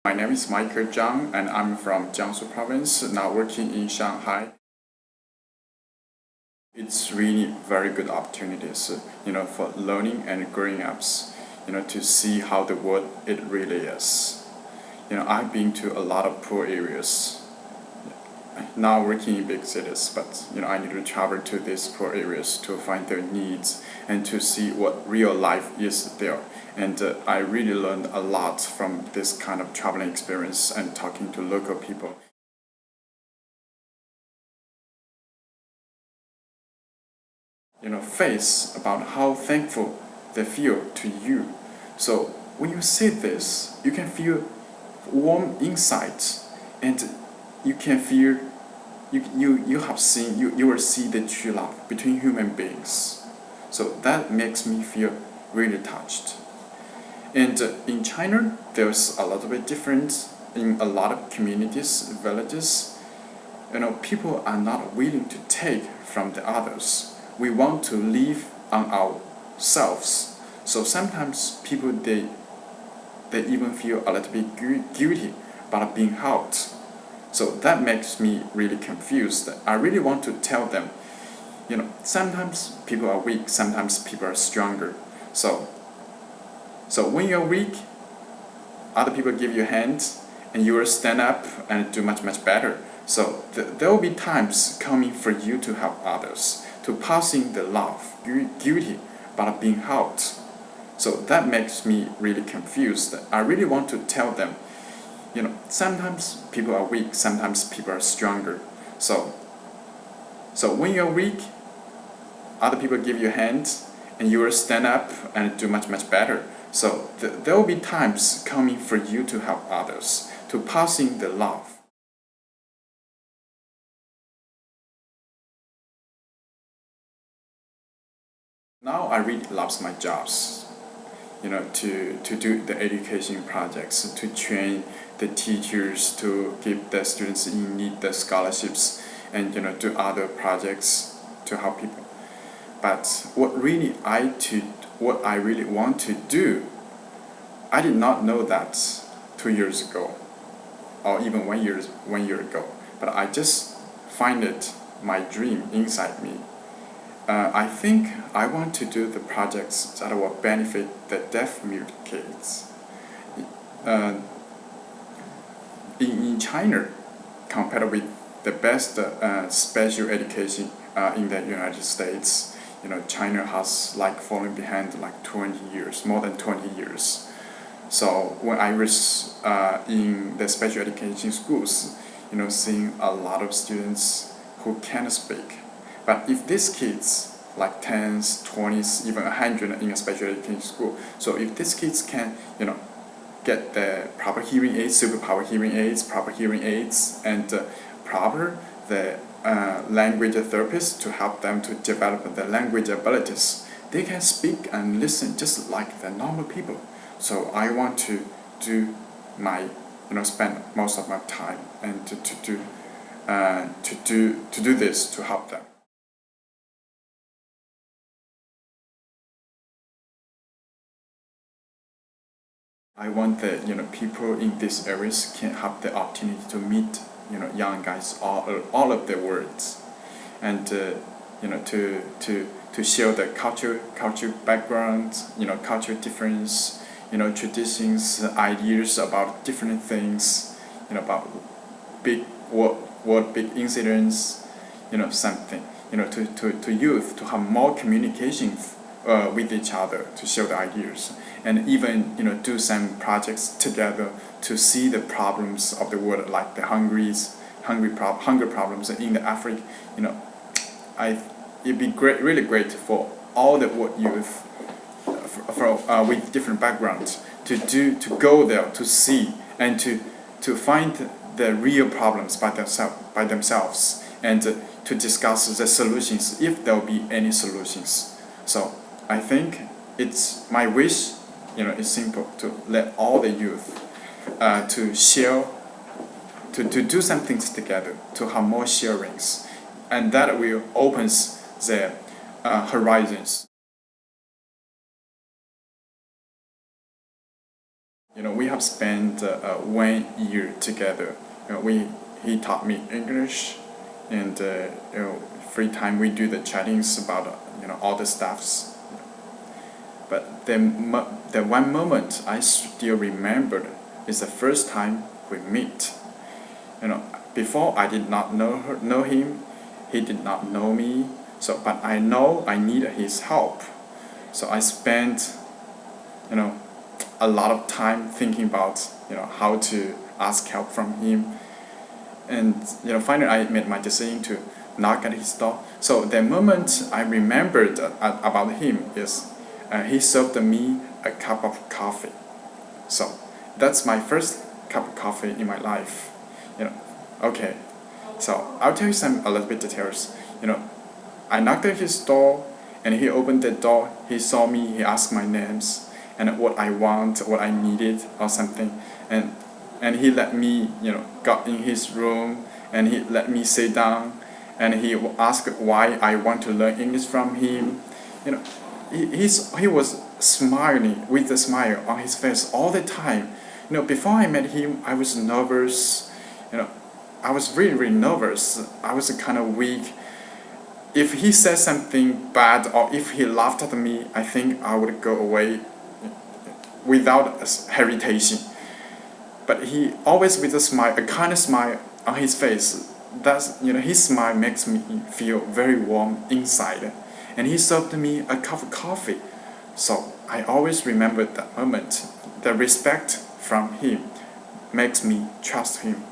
My name is Zhang, and I'm from Jiangsu province, now working in Shanghai. It's really very good opportunities, for learning and growing ups, to see how the world it really is. I've been to a lot of poor areas. Now working in big cities, but I need to travel to these poor areas to find their needs and to see what real life is there. And I really learned a lot from this kind of traveling experience and talking to local people. Face about how thankful they feel to you. So when you say this, you can feel warm inside, and you can feel you have seen you will see the true love between human beings. So that makes me feel really touched. And in China, there's a little bit different in a lot of communities, villages. People are not willing to take from the others. We want to live on ourselves. So sometimes people they even feel a little bit guilty about being helped. So that makes me really confused. I really want to tell them, sometimes people are weak, sometimes people are stronger. So when you're weak, other people give you a hand, and you will stand up and do much better. So there will be times coming for you to help others, to passing the love, guilty about being helped. So that makes me really confused. I really want to tell them, sometimes people are weak, sometimes people are stronger. So when you're weak, other people give you a hand, and you will stand up and do much better. So there will be times coming for you to help others, to passing the love. Now I really love my jobs, to do the education projects, to train the teachers, to give the students in need the scholarships, and do other projects to help people. But what I really want to do, I did not know that 2 years ago, or even 1 year ago. But I just find it my dream inside me. I think I want to do the projects that will benefit the deaf-mute kids. In China, compared with the best special education in the United States, China has fallen behind 20 years, more than 20 years. So when I was in the special education schools, seeing a lot of students who can't speak. But if these kids, 10s, 20s, even 100 in a special education school, so if these kids can, get the proper hearing aids, superpower hearing aids, proper hearing aids, and proper the language therapist to help them to develop the language abilities, they can speak and listen just like the normal people. So I want to do spend most of my time and to do this to help them. I want that people in these areas can have the opportunity to meet young guys all of the worlds, and to share the culture background, culture difference, traditions, ideas about different things, about big big incidents, something, to youth to have more communication with each other, to share the ideas, and even do some projects together to see the problems of the world, like the hunger problems in the Africa. It'd be really great for all the world youth with different backgrounds to go there to see and to find the real problems by themselves, and to discuss the solutions if there will be any solutions. So I think it's my wish, it's simple, to let all the youth to share, to do some things together, to have more sharings, and that will opens the horizons. We have spent 1 year together. He taught me English, and free time we do the chattings about all the stuffs. But the one moment I still remembered is the first time we meet. Before I did not know him, he did not know me. So, but I know I needed his help. So I spent, a lot of time thinking about, how to ask help from him. And finally I made my decision to knock at his door. So the moment I remembered about him is he served me a cup of coffee. So that's my first cup of coffee in my life. Okay. So I'll tell you a little bit details. I knocked at his door, and he opened the door. He saw me. He asked my names and what I want, what I needed, or something. And he let me, got in his room, and he let me sit down, and he asked why I want to learn English from him. He was smiling with a smile on his face all the time. Before I met him, I was nervous. I was really, really nervous. I was kind of weak. If he said something bad or if he laughed at me, I think I would go away without hesitation. But he always with a smile, a kind of smile on his face. His smile makes me feel very warm inside. And he served me a cup of coffee. So I always remember that moment. The respect from him makes me trust him.